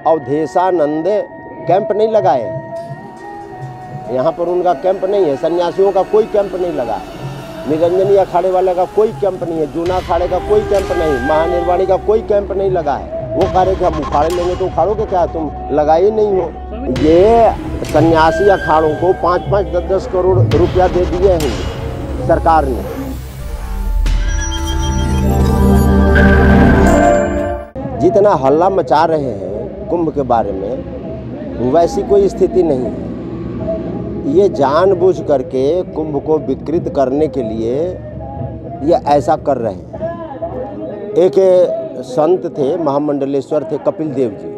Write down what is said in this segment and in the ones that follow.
Avdheshanand camp नहीं लगाए, यहाँ पर उनका कैंप नहीं है। सन्यासियों का कोई कैंप नहीं लगा है, निरंजनी अखाड़े वाले का कोई कैंप नहीं है, जूना अखाड़े का कोई कैंप नहीं, महानिर्वाणी का कोई कैंप नहीं लगा है। वो कह रहे कि हम उखाड़े लेंगे, तो उखाड़ोगे क्या, तुम लगाए नहीं हो। ये सन्यासी अखाड़ों को 5-5, 10-10 करोड़ रुपया दे दिए हैं सरकार ने। जितना हल्ला मचा रहे हैं कुंभ के बारे में, वैसी कोई स्थिति नहीं है। ये जानबूझ करके कुंभ को विकृत करने के लिए ये ऐसा कर रहे हैं। एक संत थे, महामंडलेश्वर थे, कपिल देव जी।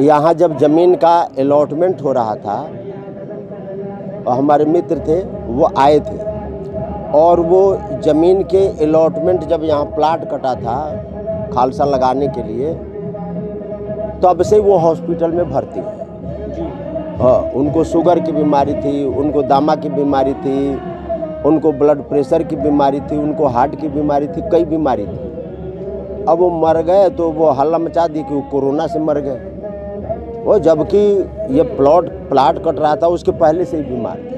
यहाँ जब ज़मीन का अलॉटमेंट हो रहा था, हमारे मित्र थे, वो आए थे, और वो ज़मीन के अलॉटमेंट जब यहाँ प्लाट कटा था खालसा लगाने के लिए, तब से वो हॉस्पिटल में भर्ती है। हाँ, उनको शुगर की बीमारी थी, उनको दामा की बीमारी थी, उनको ब्लड प्रेशर की बीमारी थी, उनको हार्ट की बीमारी थी, कई बीमारी थी। अब वो मर गए तो वो हल्ला मचा दी कि वो कोरोना से मर गए। वो जबकि ये प्लाट कट रहा था उसके पहले से ही बीमार थे।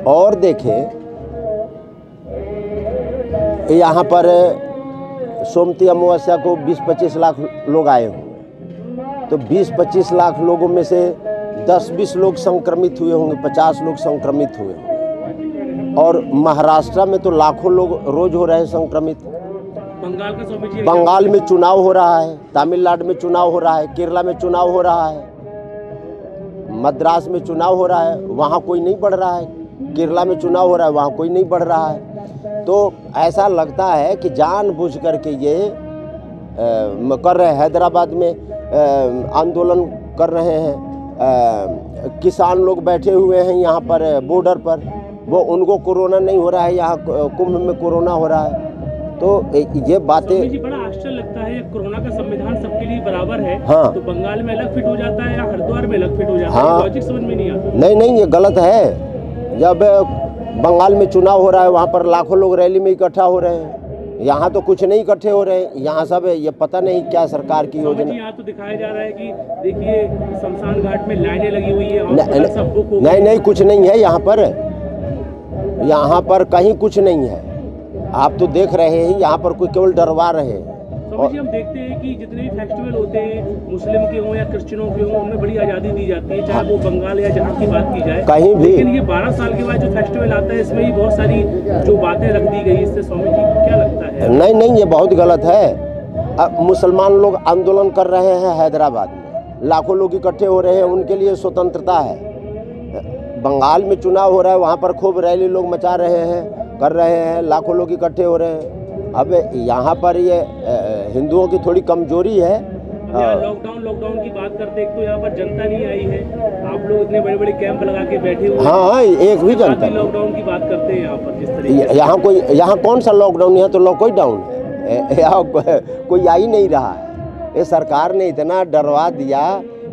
और देखें, यहाँ पर सोमती अमावस्या को 20-25 लाख लोग आए होंगे, तो 20-25 लाख लोगों में से 10-20 लोग संक्रमित हुए होंगे, 50 लोग संक्रमित हुए होंगे। और महाराष्ट्र में तो लाखों लोग रोज हो रहे हैं संक्रमित। बंगाल में चुनाव हो रहा है, तमिलनाडु में चुनाव हो रहा है, केरला में चुनाव हो रहा है, मद्रास में चुनाव हो रहा है, वहाँ कोई नहीं बढ़ रहा है। केरला में चुनाव हो रहा है, वहाँ कोई नहीं बढ़ रहा है। तो ऐसा लगता है कि जानबूझ करके ये कर रहे हैं। हैदराबाद में आंदोलन कर रहे हैं, किसान लोग बैठे हुए हैं यहाँ पर बॉर्डर पर, वो उनको कोरोना नहीं हो रहा है, यहाँ कुंभ में कोरोना हो रहा है। तो ये बातें बड़ा आश्चर्य लगता है। कोरोना का संविधान सबके लिए बराबर है। हाँ। तो बंगाल में अलग फिट हो जाता है या हरिद्वार में अलग फिट हो जाता है। हाँ। लॉजिक समझ में नहीं आता। नहीं, ये गलत है। जब बंगाल में चुनाव हो रहा है, वहाँ पर लाखों लोग रैली में इकट्ठा हो रहे हैं, यहाँ तो कुछ नहीं इकट्ठे हो रहे हैं। यहाँ सब ये पता नहीं क्या सरकार की योजना। यहाँ तो दिखाया जा रहा है कि देखिए शमशान घाट में लाइनें लगी हुई है। नहीं, कुछ नहीं है यहाँ पर कहीं कुछ नहीं है। आप तो देख रहे हैं, यहाँ पर कोई केवल डरवा रहे हैं। और हम देखते हैं कि जितने भी फेस्टिवल होते हैं, मुस्लिम के हों या क्रिश्चियनों के हों, उनमें बड़ी आज़ादी दी जाती है, चाहे वो बंगाल या जहाँ की बात की जाए, कहीं भी। लेकिन ये 12 साल के बाद जो फेस्टिवल आता है, इसमें ही बहुत सारी जो बातें रख दी गई। इससे स्वामी जी को क्या लगता है? नहीं, ये बहुत गलत है। अब मुसलमान लोग आंदोलन कर रहे हैं हैदराबाद में, लाखों लोग इकट्ठे हो रहे हैं, उनके लिए स्वतंत्रता है। बंगाल में चुनाव हो रहा है, वहाँ पर खूब रैली लोग मचा रहे हैं, कर रहे हैं, लाखों लोग इकट्ठे हो रहे हैं। अब यहाँ पर ये हिंदुओं की थोड़ी कमजोरी है। लॉकडाउन की बात करते, एक तो यहाँ पर जनता नहीं आई है, आप लोग इतने बड़े बड़े कैंप लगा के बैठे हुए। हाँ, एक भी जनता। लॉकडाउन की बात करते हैं यहाँ पर जिस तरीके यहाँ कौन सा लॉकडाउन, यहाँ तो लॉकडाउन है, यहाँ कोई आ ही नहीं रहा है। ये सरकार ने इतना डरवा दिया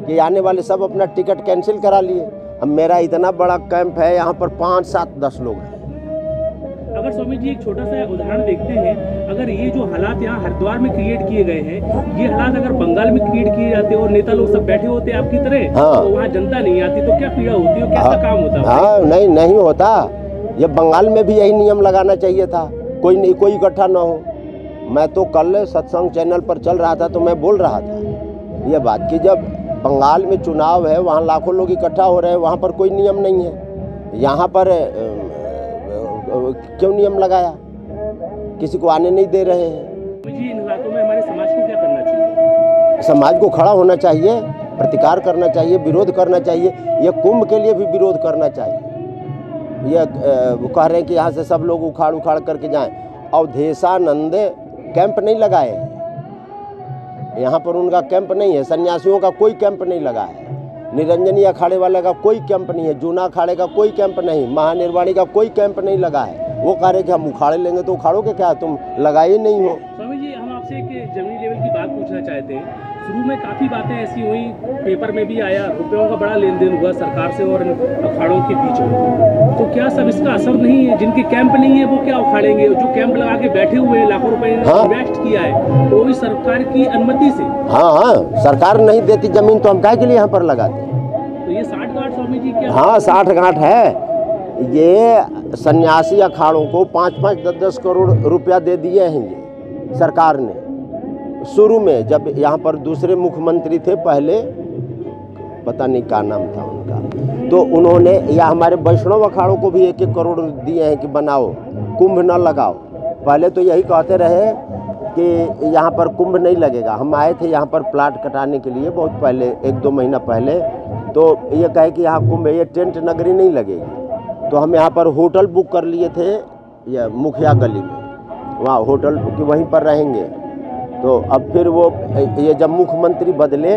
कि आने वाले सब अपना टिकट कैंसिल करा लिए। अब मेरा इतना बड़ा कैंप है, यहाँ पर 5, 7, 10 लोग हैं। अगर स्वामी जी एक छोटा सा उदाहरण देखते हैं, अगर ये जो हालात यहाँ हरिद्वार में क्रिएट किए गए हैं, ये हालात अगर बंगाल में क्रिएट किए जाते और नेता लोग सब बैठे होते आपकी तरह, हाँ। तो वहाँ जनता नहीं आती, तो क्या पीड़ा होती है, कैसा काम होता? हाँ, नहीं होता। ये बंगाल में भी यही नियम लगाना चाहिए था, कोई इकट्ठा ना हो। मैं तो कल सत्संग चैनल पर चल रहा था, तो मैं बोल रहा था ये बात कि जब बंगाल में चुनाव है, वहाँ लाखों लोग इकट्ठा हो रहे हैं, वहाँ पर कोई नियम नहीं है। यहाँ पर क्यों नियम लगाया? किसी को आने नहीं दे रहे हैं। जी, इन हालातों में हमारे समाज को क्या करना चाहिए? समाज को खड़ा होना चाहिए, प्रतिकार करना चाहिए, विरोध करना चाहिए। ये कुंभ के लिए भी विरोध करना चाहिए। ये वो कह रहे हैं कि यहाँ से सब लोग उखाड़ करके जाएं। अवधेशानंद कैंप नहीं लगाए हैं, यहाँ पर उनका कैंप नहीं है। सन्यासियों का कोई कैंप नहीं लगा है, निरंजनी अखाड़े वाले का कोई कैंप नहीं है, जूना अखाड़े का कोई कैंप नहीं, महानिर्वाणी का कोई कैंप नहीं लगा है। वो कह रहे कि हम उखाड़े लेंगे, तो उखाड़ोगे क्या, तुम लगाए नहीं हो। स्वामी जी, हम आपसे एक जमीनी लेवल की बात पूछना चाहते हैं। शुरू में काफ़ी बातें ऐसी हुई, पेपर में भी आया, रुपयों का बड़ा लेन देन हुआ सरकार से और अखाड़ों के बीच में, तो क्या सब इसका असर नहीं है? जिनके कैंप नहीं है वो क्या उखाड़ेंगे? जो कैंप लगा के बैठे हुए हैं, लाखों रुपए इन्वेस्ट किया है, वो भी सरकार की अनुमति से। हाँ, सरकार नहीं देती जमीन तो हम काहे के लिए यहाँ पर लगाते? तो ये 60 गांठ स्वामी जी क्या? हाँ, 60 गांठ है। ये सन्यासी अखाड़ों को 5-5, 10-10 करोड़ रुपया दे दिए हैं ये सरकार ने। शुरू में जब यहाँ पर दूसरे मुख्यमंत्री थे पहले, पता नहीं क्या नाम था उनका, तो उन्होंने या हमारे वैष्णव अखाड़ों को भी 1-1 करोड़ दिए हैं कि बनाओ, कुंभ न लगाओ। पहले तो यही कहते रहे कि यहाँ पर कुंभ नहीं लगेगा। हम आए थे यहाँ पर प्लाट कटाने के लिए बहुत पहले, 1-2 महीना पहले, तो ये कहे कि यहाँ कुंभ, ये टेंट नगरी नहीं लगेगी। तो हम यहाँ पर होटल बुक कर लिए थे, ये मुखिया गली में, वहाँ होटल कि वहीं पर रहेंगे। तो अब फिर वो ये जब मुख्यमंत्री बदले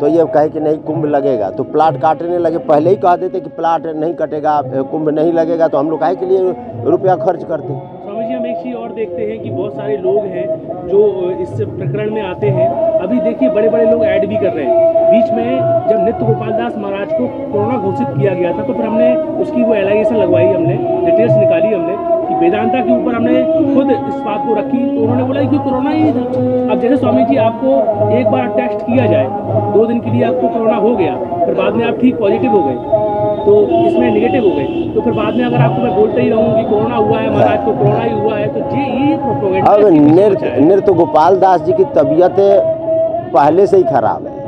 तो ये कहे कि नहीं कुंभ लगेगा, तो प्लाट काटने लगे। पहले ही कह देते कि प्लाट नहीं कटेगा, कुंभ नहीं लगेगा, तो हम लोग काहे के लिए रुपया खर्च करते। स्वामी जी, हम एक चीज़ और देखते हैं कि बहुत सारे लोग हैं जो इस प्रकरण में आते हैं। अभी देखिए बड़े बड़े लोग ऐड भी कर रहे हैं। बीच में जब नित्य गोपाल दास महाराज को कोरोना घोषित किया गया था, तो फिर हमने उसकी वो एलाइगेशन लगवाई, हमने डिटेल्स निकाली हमने कि वेदांता के ऊपर हमने खुद इस बात को रखी, तो उन्होंने बोला कि कोरोना ही था। अब जैसे स्वामी जी आपको एक बार टेस्ट किया जाए, 2 दिन के लिए आपको कोरोना हो गया, फिर बाद में आप ठीक पॉजिटिव हो गए, तो इसमें नेगेटिव हो गए, तो फिर बाद में अगर आपको मैं बोलते ही रहूँ कि कोरोना हुआ है, महाराज को कोरोना ही हुआ है, तो ये प्रोपेगेंडा। अब नृत्य गोपाल दास जी की तबीयत पहले से ही खराब है।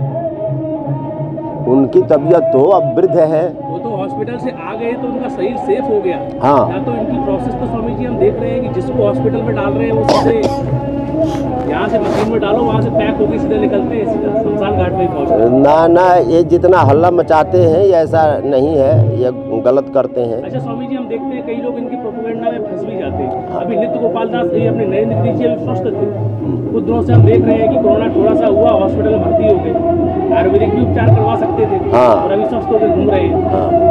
उनकी तबीयत तो अब वृद्ध है। वो तो हॉस्पिटल से आ गए तो उनका शरीर सेफ हो गया। हाँ, या तो इनकी प्रोसेस तो स्वामी जी हम देख रहे हैं कि जिसको हॉस्पिटल में डाल रहे हैं वो सीधे यहाँ से मशीन में डालो, वहाँ से पैक होकर सीधे निकलते हैं, सीधा शमशान घाट में पहुँचते। ना, ये जितना हल्ला मचाते हैं ये ऐसा नहीं है, ये गलत करते हैं। अच्छा स्वामी जी, हम देखते हैं कई लोग इनकी प्रोपेगेंडा में फंस भी जाते हैं। अभी नित्य गोपाल दास ये अपने नरेंद्र मोदी जी अभी स्वस्थ थे, कुछ दिनों से हम देख रहे हैं कि कोरोना थोड़ा सा हुआ, हॉस्पिटल में भर्ती हो गए, आयुर्वेदिक भी उपचार करवा सकते थे, और अभी स्वस्थ होकर घूम रहे हैं।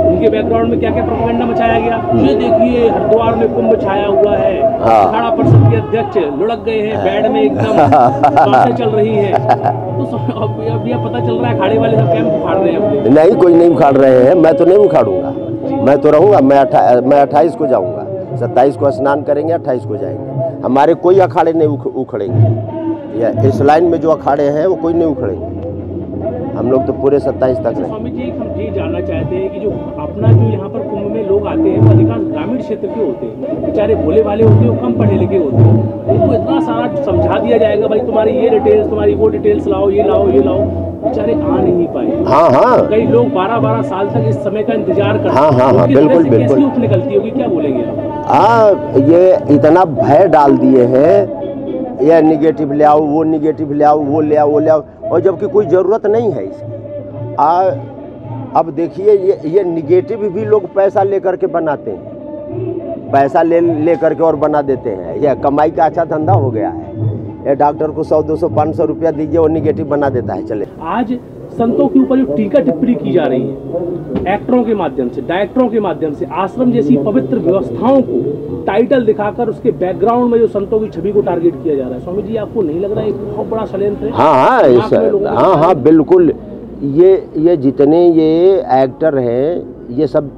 उनके बैकग्राउंड में क्या क्या प्रोपेगेंडा मचाया गया, ये देखिए हरिद्वार में कुंभ छाया हुआ है, अखाड़ा परिषद के अध्यक्ष लुढ़क गए हैं, बेड में एकदम बातें चल रही है, तो अब यह पता चल रहा है अखाड़े वाले सब कैंप उखाड़ रहे हैं। नहीं, कोई नहीं उखाड़ रहे हैं, मैं तो नहीं उखाड़ूंगा, मैं तो रहूँगा। मैं 28 को जाऊँगा, 27 को स्नान करेंगे, 28 को जाएंगे। हमारे कोई अखाड़े नहीं उखड़ेंगे, या इस लाइन में जो अखाड़े हैं वो कोई नहीं उखड़ेंगे। हम लोग तो पूरे 27 तक रहेंगे। स्वामी जी, हम ये जानना चाहते हैं कि जो अपना जो यहाँ पर कुंभ में लोग आते हैं वो अधिकांश ग्रामीण क्षेत्र के होते हैं, बेचारे भोले वाले होते हैं, वो कम पढ़े लिखे होते हैं। उनको इतना सारा समझा दिया जाएगा, भाई तुम्हारी ये डिटेल्स, तुम्हारी वो डिटेल्स लाओ, ये लाओ, ये लाओ, बेचारे आ नहीं पाए। हाँ, कई लोग 12-12 साल तक इस समय का इंतजार करते हैं। हाँ, बिल्कुल बिल्कुल। कैसी निकलती होगी, क्या बोलेंगे आप? हाँ, ये इतना भय डाल दिए हैं, यह निगेटिव ले आओ, वो निगेटिव ले आओ, वो ले आओ, वो ले आओ, और जबकि कोई ज़रूरत नहीं है इसकी। अब देखिए ये निगेटिव भी लोग पैसा लेकर के बनाते हैं, पैसा ले करके और बना देते हैं। यह कमाई का अच्छा धंधा हो गया है। ये डॉक्टर को 100, 200, 500 रुपया दीजिए और निगेटिव बना देता है। चले, आज संतों के ऊपर जो टीका टिप्पणी की जा रही है, एक्टरों के माध्यम से, डायरेक्टरों के माध्यम से, आश्रम जैसी पवित्र व्यवस्थाओं को टाइटल दिखाकर उसके बैकग्राउंड में जो संतों की छवि को टारगेट किया जा रहा है, स्वामी जी आपको नहीं लग रहा है एक बहुत बड़ा षड्यंत्र है? हाँ, बिल्कुल। ये जितने ये एक्टर हैं, ये सब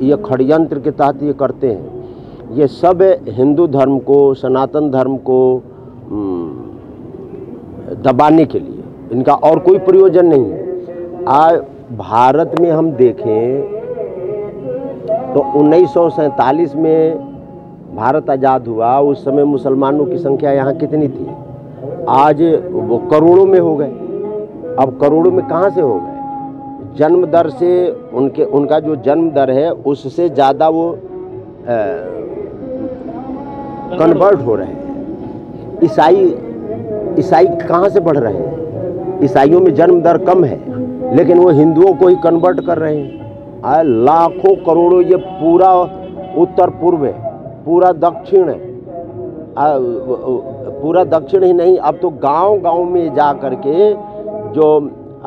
ये षड्यंत्र के तहत ये करते हैं। ये सब हिंदू धर्म को, सनातन धर्म को दबाने के लिए, इनका और कोई प्रयोजन नहीं है। आज भारत में हम देखें तो 1947 में भारत आज़ाद हुआ, उस समय मुसलमानों की संख्या यहाँ कितनी थी? आज वो करोड़ों में हो गए। अब करोड़ों में कहाँ से हो गए? जन्म दर से उनका जो जन्म दर है उससे ज़्यादा वो कन्वर्ट हो रहे हैं। ईसाई कहाँ से बढ़ रहे हैं? ईसाइयों में जन्म दर कम है, लेकिन वो हिंदुओं को ही कन्वर्ट कर रहे हैं। लाखों करोड़ों, ये पूरा उत्तर पूर्व है, पूरा दक्षिण है, पूरा दक्षिण ही नहीं, अब तो गांव-गांव में जा करके जो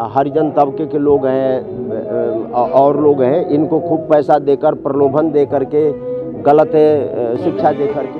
हरिजन तबके के लोग हैं और लोग हैं, इनको खूब पैसा देकर, प्रलोभन दे करके, गलत शिक्षा दे करके